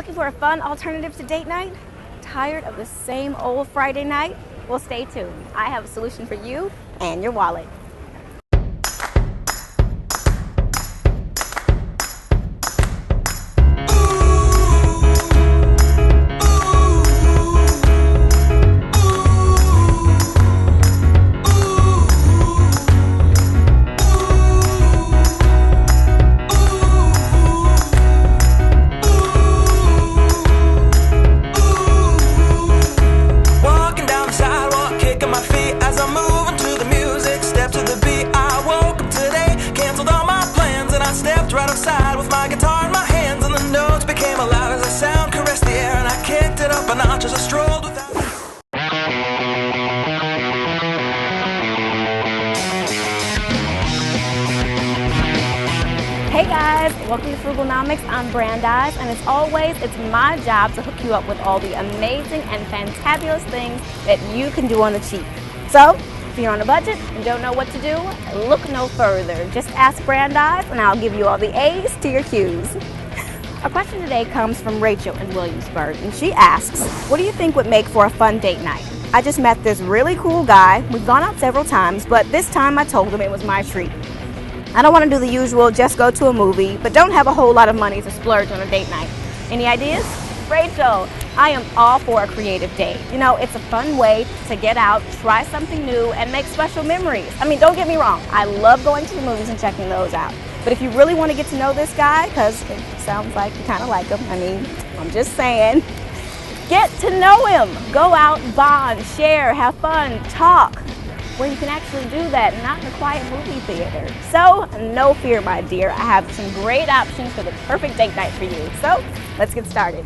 Looking for a fun alternative to date night? Tired of the same old Friday night? Well, stay tuned. I have a solution for you and your wallet. Hey guys, welcome to Frugal-nomics. I'm Brandhyze, and as always, it's my job to hook you up with all the amazing and fantabulous things that you can do on the cheap. So, if you're on a budget and don't know what to do, look no further. Just ask Brandhyze and I'll give you all the A's to your Q's. Our question today comes from Rachel in Williamsburg, and she asks, what do you think would make for a fun date night? I just met this really cool guy. We've gone out several times, but this time I told him it was my treat. I don't want to do the usual, just go to a movie, but don't have a whole lot of money to splurge on a date night. Any ideas? Rachel, I am all for a creative date. You know, it's a fun way to get out, try something new, and make special memories. I mean, don't get me wrong, I love going to the movies and checking those out. But if you really want to get to know this guy, because it sounds like you kind of like him, I mean, I'm just saying, get to know him. Go out, bond, share, have fun, talk. Where you can actually do that, not in a quiet movie theater. So, no fear, my dear. I have some great options for the perfect date night for you. So, let's get started.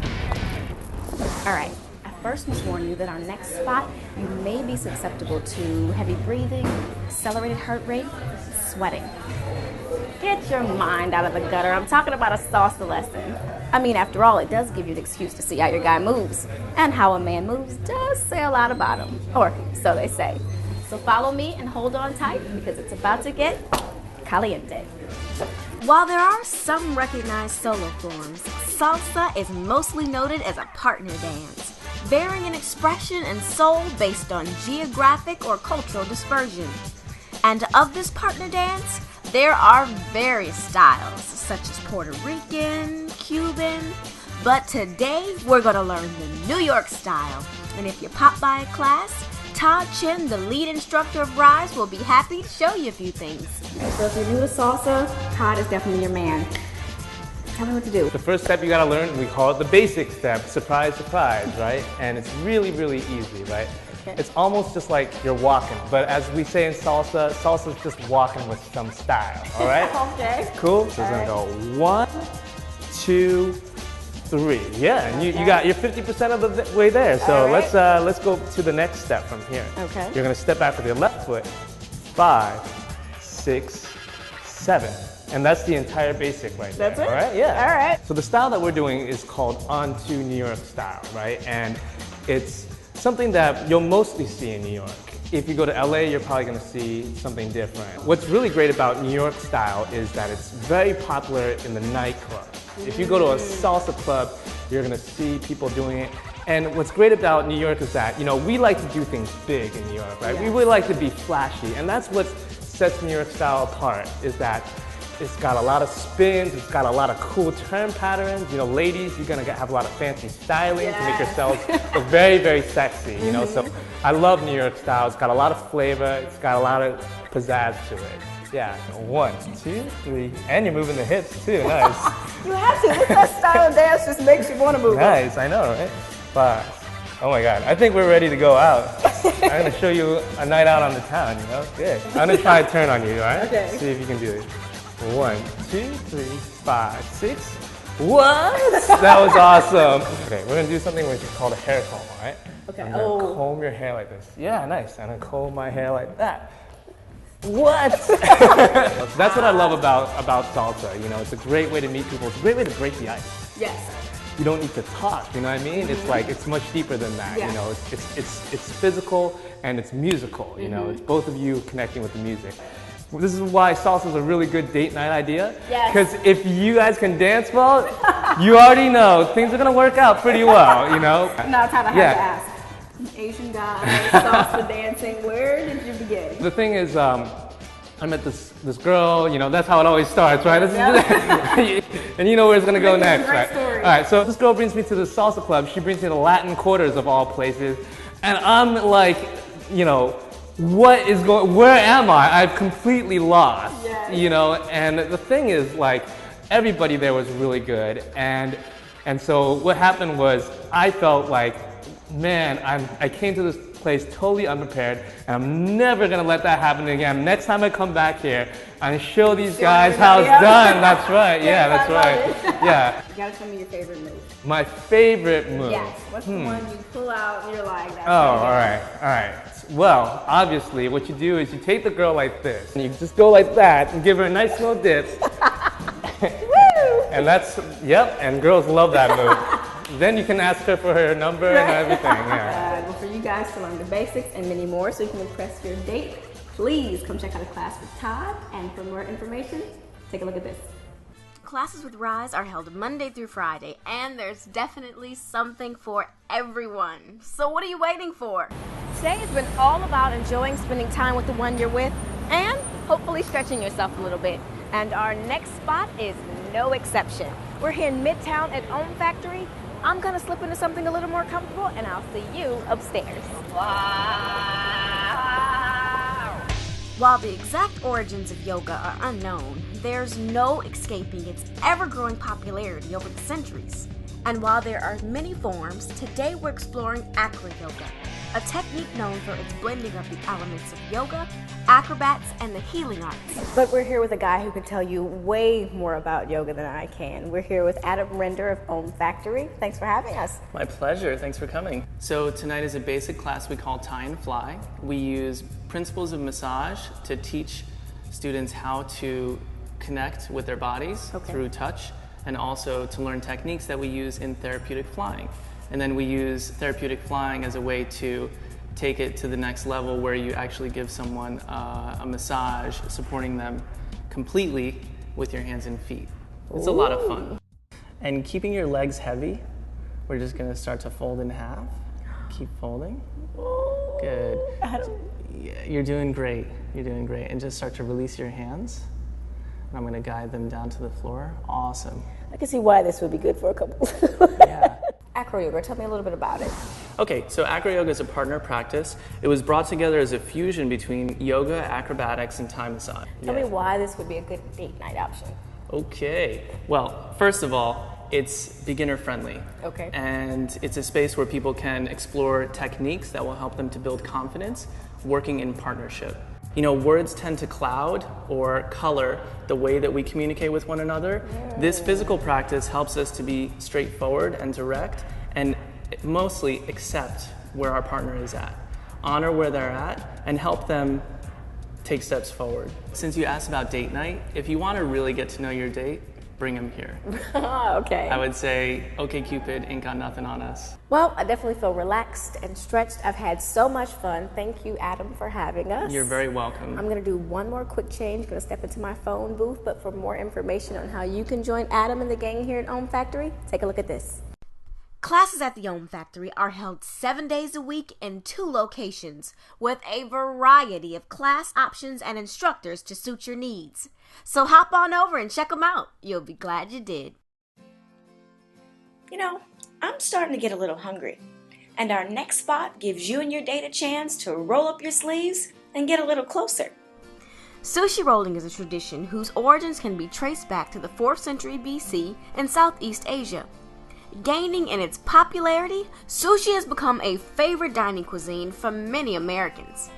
All right, I first must warn you that our next spot, you may be susceptible to heavy breathing, accelerated heart rate, sweating. Get your mind out of the gutter. I'm talking about a salsa lesson. I mean, after all, it does give you an excuse to see how your guy moves. And how a man moves does say a lot about him, or so they say. So follow me and hold on tight because it's about to get caliente. While there are some recognized solo forms, salsa is mostly noted as a partner dance, varying in expression and soul based on geographic or cultural dispersion. And of this partner dance, there are various styles, such as Puerto Rican, Cuban, but today we're going to learn the New York style. And if you pop by a class, Todd Chin, the lead instructor of Rise, will be happy to show you a few things. So if you're new to salsa, Todd is definitely your man. Tell me what to do. The first step you gotta learn, we call it the basic step, surprise, surprise, right? And it's really, really easy, right? Okay. It's almost just like you're walking, but as we say in salsa, salsa's just walking with some style, all right? Okay. Cool? So it's gonna go 1, 2, 3. Yeah, and you got your 50% of the way there. So let's go to the next step from here. Okay. You're gonna step back with your left foot. 5, 6, 7. And that's the entire basic right there. That's it? All right? Yeah. All right. So the style that we're doing is called Onto New York style, right? And it's something that you'll mostly see in New York. If you go to LA, you're probably gonna see something different. What's really great about New York style is that it's very popular in the nightclub. If you go to a salsa club, you're gonna see people doing it. And what's great about New York is that, you know, we like to do things big in New York, right? Yes. We really like to be flashy, and that's what sets New York style apart, is that it's got a lot of spins, it's got a lot of cool turn patterns. You know, ladies, you're gonna have a lot of fancy styling to make yourselves look very, very sexy, you know? So I love New York style. It's got a lot of flavor, it's got a lot of pizzazz to it. Yeah, 1, 2, 3, and you're moving the hips too, nice. You have to, this style of dance just makes you want to move. Nice, I know, right? 5. Oh my God, I think we're ready to go out. I'm gonna show you a night out on the town, you know? Good. I'm gonna try a turn on you, all right? Okay. See if you can do it. 1, 2, 3, 5, 6. What? That was awesome. Okay, we're gonna do something which is called a hair comb, all right? Okay. I'm gonna comb your hair like this. Yeah, nice. I'm gonna comb my hair like that. What? That's what I love about salsa. You know, it's a great way to meet people. It's a great way to break the ice. Yes. You don't need to talk. You know what I mean? It's like it's much deeper than that. Yeah. You know, it's physical and it's musical. You know, it's both of you connecting with the music. This is why salsa is a really good date night idea. Yes. Because if you guys can dance well, You already know things are gonna work out pretty well, you know? Now Todd, I have to ask. Asian guy, salsa dancing, where did you begin? The thing is, I met this girl, you know, that's how it always starts, right? And you know where it's gonna go next, right? Story. All right, so this girl brings me to the salsa club. She brings me to the Latin quarters of all places. And I'm like, you know, where am I? I've completely lost, you know? And the thing is, like, everybody there was really good. And so what happened was I felt like, man, I came to this place totally unprepared, and I'm never gonna let that happen again. Next time I come back here, I'm gonna show these guys how it's done. That's right, yeah, that's right. Yeah. You gotta tell me your favorite move. My favorite move. Yes, what's the one you pull out and you're like, that's all right. Well, obviously, what you do is you take the girl like this, and you just go like that, and give her a nice little dip. And that's, yep, and girls love that move. Then you can ask her for her number and everything, yeah. Well, for you guys to learn the basics and many more so you can impress your date, please come check out a class with Todd. And for more information, take a look at this. Classes with Rise are held Monday through Friday, and there's definitely something for everyone. So what are you waiting for? Today has been all about enjoying spending time with the one you're with and hopefully stretching yourself a little bit. And our next spot is no exception. We're here in Midtown at Om Factory. I'm gonna slip into something a little more comfortable, and I'll see you upstairs. Wow! While the exact origins of yoga are unknown, there's no escaping its ever-growing popularity over the centuries. And while there are many forms, today we're exploring acro yoga, a technique known for its blending of the elements of yoga, acrobats, and the healing arts. But we're here with a guy who can tell you way more about yoga than I can. We're here with Adam Render of Om Factory. Thanks for having us. My pleasure. Thanks for coming. So tonight is a basic class we call Tie and Fly. We use principles of massage to teach students how to connect with their bodies through touch, and also to learn techniques that we use in therapeutic flying. And then we use therapeutic flying as a way to take it to the next level where you actually give someone a massage, supporting them completely with your hands and feet. It's a lot of fun. And keeping your legs heavy, we're just gonna start to fold in half. Keep folding. Good. Yeah, you're doing great. You're doing great. And just start to release your hands. And I'm gonna guide them down to the floor. Awesome. I can see why this would be good for a couple. Yeah. Acro yoga, tell me a little bit about it. Okay, so acro yoga is a partner practice. It was brought together as a fusion between yoga, acrobatics, and Thai massage. Tell me why this would be a good date night option. Okay, well, first of all, it's beginner friendly. Okay. And it's a space where people can explore techniques that will help them to build confidence working in partnership. You know, words tend to cloud or color the way that we communicate with one another. This physical practice helps us to be straightforward and direct, and mostly accept where our partner is at, honor where they're at, and help them take steps forward. Since you asked about date night, if you want to really get to know your date, bring them here. Okay. I would say, OkCupid ain't got nothing on us. Well, I definitely feel relaxed and stretched. I've had so much fun. Thank you, Adam, for having us. You're very welcome. I'm gonna do one more quick change. Gonna step into my phone booth, but for more information on how you can join Adam and the gang here at Om Factory, take a look at this. Classes at the Om Factory are held 7 days a week in 2 locations with a variety of class options and instructors to suit your needs. So hop on over and check them out. You'll be glad you did. You know, I'm starting to get a little hungry. And our next spot gives you and your date a chance to roll up your sleeves and get a little closer. Sushi rolling is a tradition whose origins can be traced back to the 4th century BC in Southeast Asia. Gaining in its popularity, sushi has become a favorite dining cuisine for many Americans.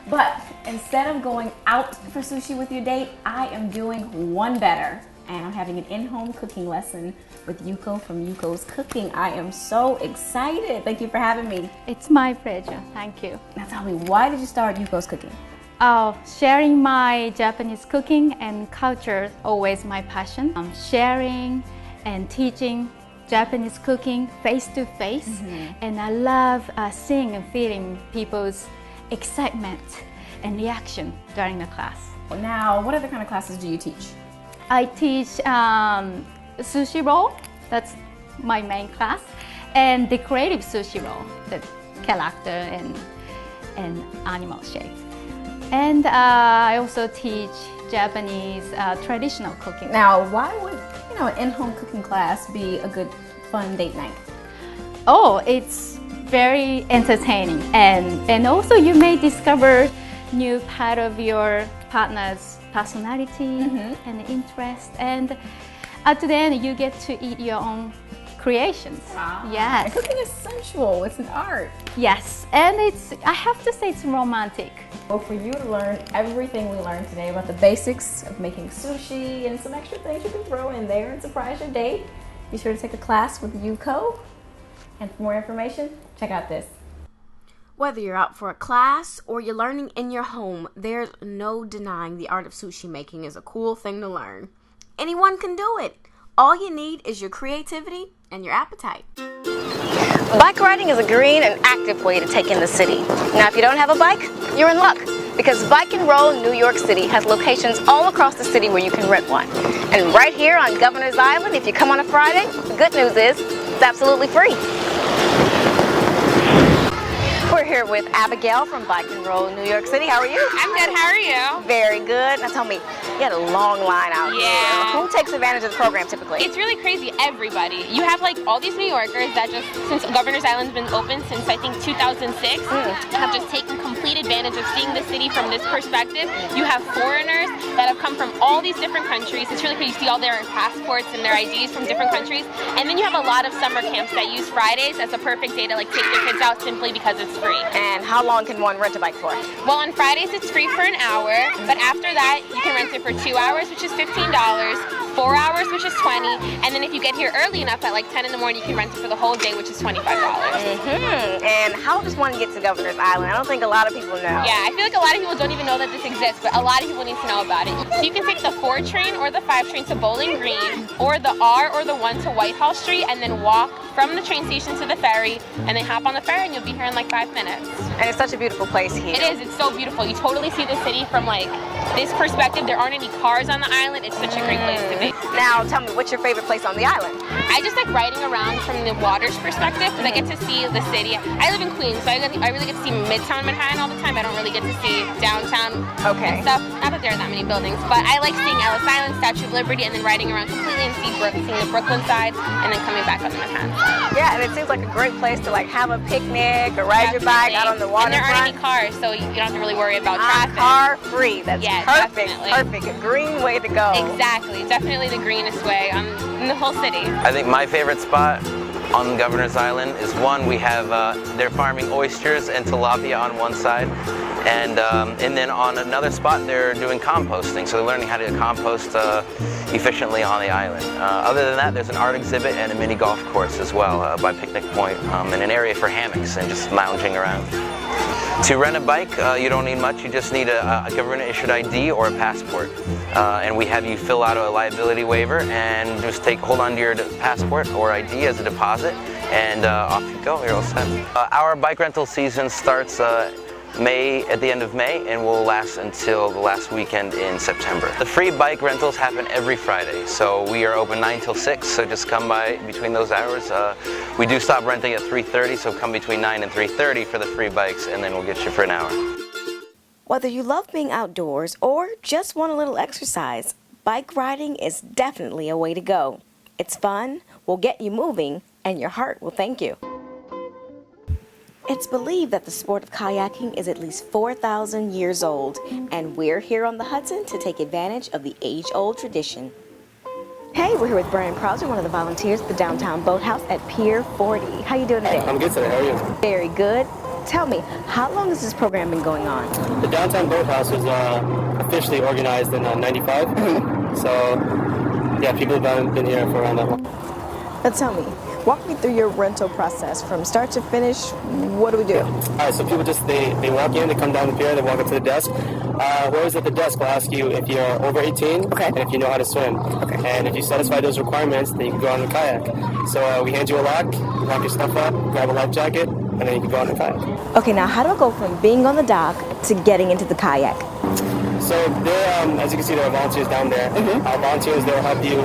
But instead of going out for sushi with your date, I am doing one better. And I'm having an in-home cooking lesson with Yuko from Yuko's Cooking. I am so excited. Thank you for having me. It's my pleasure. Thank you. Now tell me, why did you start Yuko's Cooking? Sharing my Japanese cooking and culture always my passion. Sharing and teaching Japanese cooking face to face, and I love seeing and feeling people's excitement and reaction during the class. Now, what other kind of classes do you teach? I teach sushi roll That's my main class. And the creative sushi roll, the character and animal shape. And I also teach Japanese traditional cooking. Now, why would an in-home cooking class be a good fun date night? Oh, it's very entertaining, and also you may discover new part of your partner's personality and interest, and at the end you get to eat your own creations. Wow. Yes. And cooking is sensual, it's an art. Yes, and I have to say it's romantic. Well, for you to learn everything we learned today about the basics of making sushi and some extra things you can throw in there and surprise your date, be sure to take a class with Yuko. And for more information, check out this. Whether you're out for a class or you're learning in your home, there's no denying the art of sushi making is a cool thing to learn. Anyone can do it. All you need is your creativity and your appetite. Bike riding is a green and active way to take in the city. Now, if you don't have a bike, you're in luck, because Bike and Roll New York City has locations all across the city where you can rent one. And right here on Governor's Island, if you come on a Friday, the good news is it's absolutely free. We're here with Abigail from Bike and Roll New York City. How are you? I'm good. How are you? Very good. Now tell me, you had a long line out here. Who takes advantage of the program typically? It's really crazy. Everybody. You have like all these New Yorkers that just, since Governor's Island's been open since I think 2006, have just taken complete advantage of seeing the city from this perspective. You have foreigners that have come from all these different countries. It's really crazy. You see all their passports and their IDs from different countries. And then you have a lot of summer camps that use Fridays as a perfect day to like take their kids out simply because it's free. And how long can one rent a bike for? Well, on Fridays it's free for an hour, but after that you can rent it for 2 hours, which is $15, 4 hours, which is $20, and then if you get here early enough at like 10 in the morning, you can rent it for the whole day, which is $25. And how does one get to Governor's Island? I don't think a lot of people know. Yeah, I feel like a lot of people don't even know that this exists, but a lot of people need to know about it. So you can take the 4 train or the 5 train to Bowling Green, or the R or the 1 to Whitehall Street, and then walk from the train station to the ferry, and then hop on the ferry and you'll be here in like 5 minutes. And it's such a beautiful place here. It is. It's so beautiful. You totally see the city from like this perspective. There aren't any cars on the island. It's such a great place to be. Now tell me, what's your favorite place on the island? I just like riding around from the water's perspective because I get to see the city. I live in Queens, so I really get to see Midtown Manhattan all the time. I don't really get to see downtown and stuff. Not that there are that many buildings, but I like seeing Ellis Island, Statue of Liberty, and then riding around completely and seeing the Brooklyn side, and then coming back on the Manhattan side. Yeah, and it seems like a great place to like have a picnic or ride your bike out on the waterfront. And there aren't any cars, so you don't have to really worry about traffic. Car free. That's perfect. Definitely. Perfect. A green way to go. Exactly. Definitely the greenest way in the whole city. I think my favorite spot on Governor's Island is one, we have, they're farming oysters and tilapia on one side, and then on another spot they're doing composting, so they're learning how to compost efficiently on the island. Other than that, there's an art exhibit and a mini golf course as well by Picnic Point, and an area for hammocks and just lounging around. To rent a bike, you don't need much. You just need a government-issued ID or a passport. And we have you fill out a liability waiver and just hold on to your passport or ID as a deposit, and off you go. You're all set. Our bike rental season starts at the end of May and will last until the last weekend in September. The free bike rentals happen every Friday, so we are open 9 till 6, so just come by between those hours. We do stop renting at 3:30, so come between 9 and 3:30 for the free bikes, and then we'll get you for an hour. Whether you love being outdoors or just want a little exercise, bike riding is definitely a way to go. It's fun, will get you moving, and your heart will thank you. It's believed that the sport of kayaking is at least 4,000 years old, and we're here on the Hudson to take advantage of the age-old tradition. Hey, we're here with Brian Prowser, one of the volunteers at the Downtown Boathouse at Pier 40. How you doing today? I'm good today. How are you? Very good. Tell me, how long has this program been going on? The Downtown Boathouse was officially organized in '95, so yeah, people have been here for around that long. But tell me, walk me through your rental process from start to finish. What do we do? All right, so people just they walk in, they come down the pier, they walk up to the desk. Whoever's at the desk will ask you if you're over 18 and if you know how to swim. And if you satisfy those requirements, then you can go on the kayak. So we hand you a lock your stuff up, grab a life jacket, and then you can go on the kayak. Okay, now how do I go from being on the dock to getting into the kayak? So they're, as you can see, there are volunteers down there. Volunteers, they'll help you.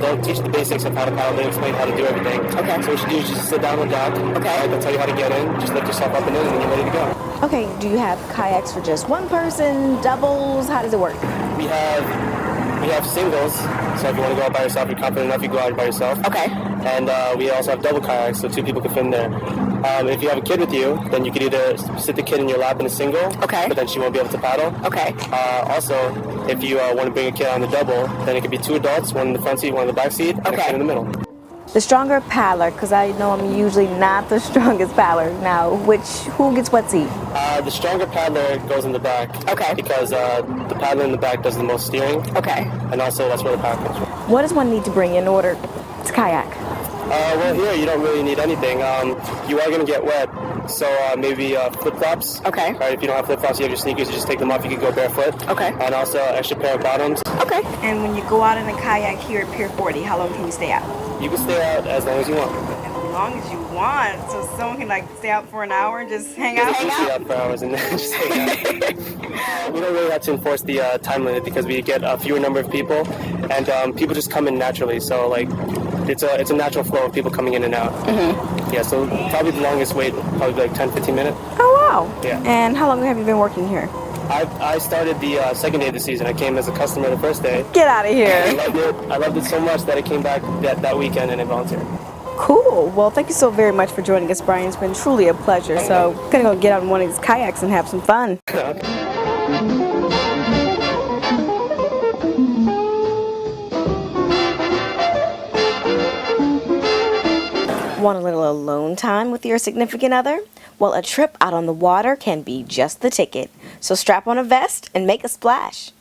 They'll teach the basics of how to paddle. They'll explain how to do everything. Okay. So what you do is just sit down on the dock. Okay. They'll tell you how to get in. Just lift yourself up and in, and then you're ready to go. Okay, do you have kayaks for just one person, doubles? How does it work? We have singles. So if you want to go out by yourself, you're confident enough, you go out by yourself. Okay. And we also have double kayaks, so 2 people can fit in there. If you have a kid with you, then you could either sit the kid in your lap in a single, okay, but then she won't be able to paddle. Okay. Also, if you want to bring a kid on the double, then it could be 2 adults, one in the front seat, one in the back seat, and a kid in the middle. The stronger paddler, because I know I'm usually not the strongest paddler. Now, who gets what seat? The stronger paddler goes in the back. Okay. Because the paddler in the back does the most steering. Okay. And also that's where the power comes from. What does one need to bring in order to kayak? Well, here you don't really need anything. You are going to get wet, so maybe flip-flops. Okay. Right, if you don't have flip-flops, you have your sneakers, you just take them off, you can go barefoot. Okay. And also an extra pair of bottoms. Okay. And when you go out in a kayak here at Pier 40, how long can you stay out? You can stay out as long as you want. As long as you want. So someone can like stay out for an hour and just hang out? Stay out for hours and then just hang out. We don't really have to enforce the time limit because we get a fewer number of people, and people just come in naturally. So like, it's a natural flow of people coming in and out. Yeah, so probably the longest wait, probably like 10-15 minutes. Oh wow. Yeah. And how long have you been working here? I started the second day of the season. I came as a customer the first day. Get out of here. I loved it so much that I came back that weekend and I volunteered. Cool. Well, thank you so very much for joining us, Brian. It's been truly a pleasure. So I'm going to go get on one of these kayaks and have some fun. Want a little alone time with your significant other? Well, a trip out on the water can be just the ticket. So strap on a vest and make a splash.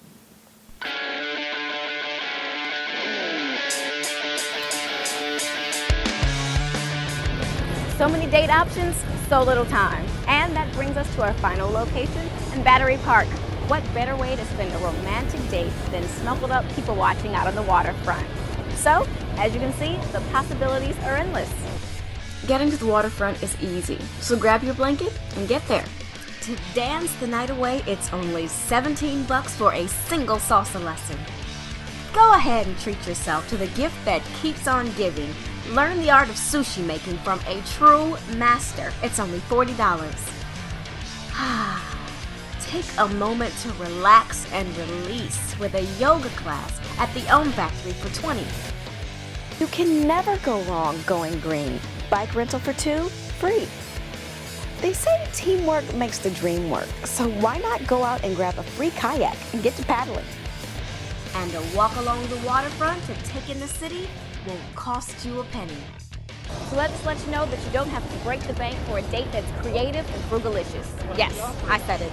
So many date options, so little time. And that brings us to our final location in Battery Park. What better way to spend a romantic date than snuggled up people watching out on the waterfront? So, as you can see, the possibilities are endless. Getting to the waterfront is easy, so grab your blanket and get there. To dance the night away, it's only $17 for a single salsa lesson. Go ahead and treat yourself to the gift that keeps on giving. Learn the art of sushi making from a true master. It's only $40. Take a moment to relax and release with a yoga class at the Ohm Factory for $20. You can never go wrong going green. Bike rental for 2, free. They say teamwork makes the dream work, so why not go out and grab a free kayak and get to paddling? And a walk along the waterfront to take in the city won't cost you a penny. So let's let you know that you don't have to break the bank for a date that's creative and frugalicious. Yes, I said it.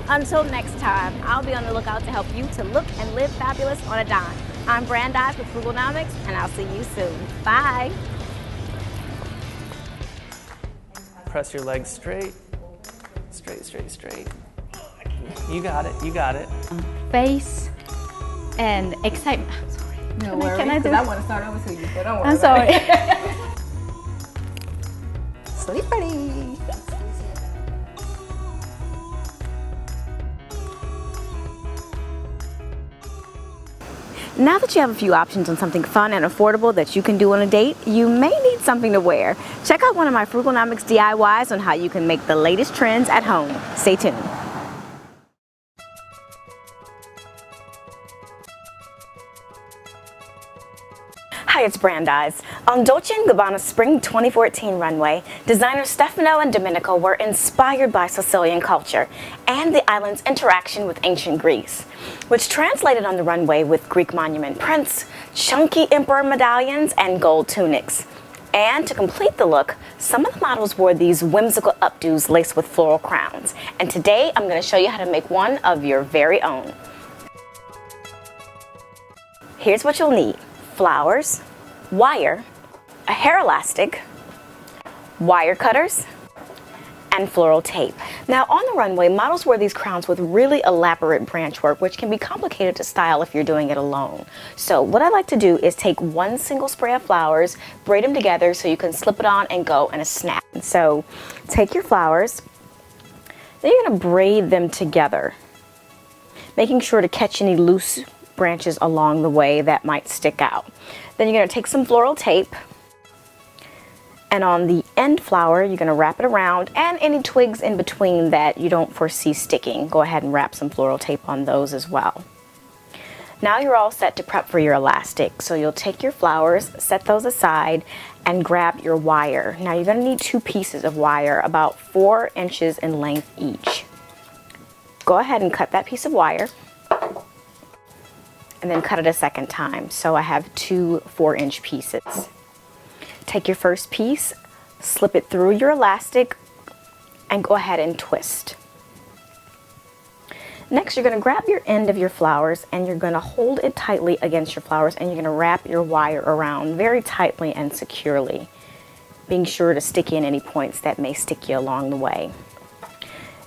Until next time, I'll be on the lookout to help you to look and live fabulous on a dime. I'm Brandhyze with Frugal-nomics, and I'll see you soon. Bye. Press your legs straight. Straight, straight, straight. You got it, you got it. Face and excitement. I'm sorry. No worries, can I do? I want to start over to you, so don't worry. I'm sorry. Sleep ready. Now that you have a few options on something fun and affordable that you can do on a date, you may need something to wear. Check out one of my Frugal-nomics DIYs on how you can make the latest trends at home. Stay tuned. Hi, it's Brandhyze. On Dolce & Gabbana's Spring 2014 runway, designers Stefano and Domenico were inspired by Sicilian culture and the island's interaction with ancient Greece, which translated on the runway with Greek monument prints, chunky emperor medallions, and gold tunics. And to complete the look, some of the models wore these whimsical updos laced with floral crowns. And today, I'm going to show you how to make one of your very own. Here's what you'll need: flowers, wire, a hair elastic, wire cutters, and floral tape. Now on the runway, models wear these crowns with really elaborate branch work, which can be complicated to style if you're doing it alone. So what I like to do is take one single spray of flowers, braid them together so you can slip it on and go in a snap. So take your flowers, then you're gonna braid them together. making sure to catch any loose branches along the way that might stick out. Then you're going to take some floral tape, and on the end flower you're going to wrap it around, and any twigs in between that you don't foresee sticking, go ahead and wrap some floral tape on those as well. Now you're all set to prep for your elastic. So you'll take your flowers, set those aside, and grab your wire. Now you're going to need 2 pieces of wire about 4 inches in length each. Go ahead and cut that piece of wire, and then cut it a second time. So I have 2 4-inch pieces. Take your first piece, slip it through your elastic, and go ahead and twist. Next, you're going to grab your end of your flowers and you're going to hold it tightly against your flowers, and you're going to wrap your wire around very tightly and securely, being sure to stick in any points that may stick you along the way.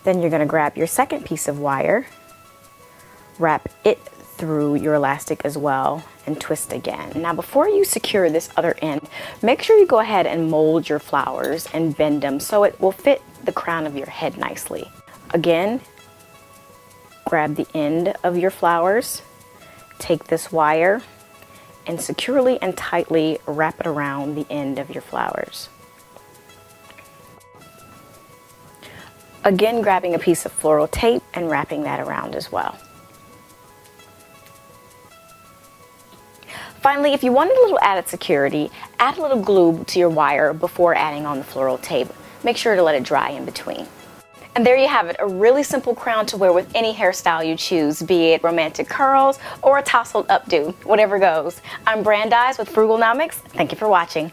Then you're going to grab your second piece of wire, wrap it through your elastic as well, and twist again. Now before you secure this other end, make sure you go ahead and mold your flowers and bend them so it will fit the crown of your head nicely. Again, grab the end of your flowers, take this wire, and securely and tightly wrap it around the end of your flowers. Again, grabbing a piece of floral tape and wrapping that around as well. Finally, if you wanted a little added security, add a little glue to your wire before adding on the floral tape. Make sure to let it dry in between. And there you have it, a really simple crown to wear with any hairstyle you choose, be it romantic curls or a tousled updo, whatever goes. I'm Brandhyze with Frugal-nomics. Thank you for watching.